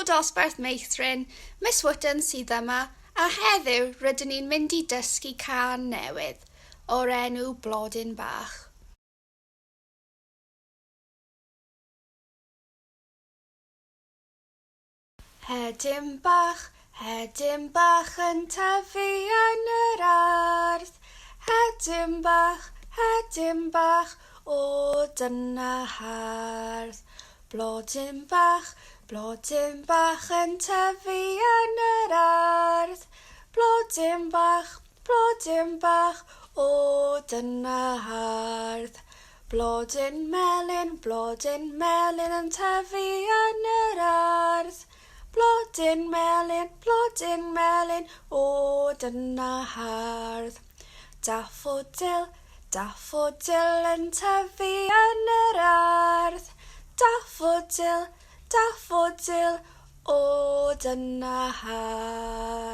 dosbarth meithrin, Miss Wootton sydd yma, a heddiw rydyn ni'n mynd i dysgu can newydd o'r enw Blodyn Bach. Hedyn bach yn tyfu yn yr ardd. Hedyn bach, o dyna hardd. Blodyn bach yn tyfu yn yr ardd. Blodyn bach, o dyna hardd. Blodyn melyn yn tyfu yn yr ardd. Blodyn melyn, o dyna hardd. Daffodil yn tyfu yn yr ardd. Daffodil, o dyna hardd.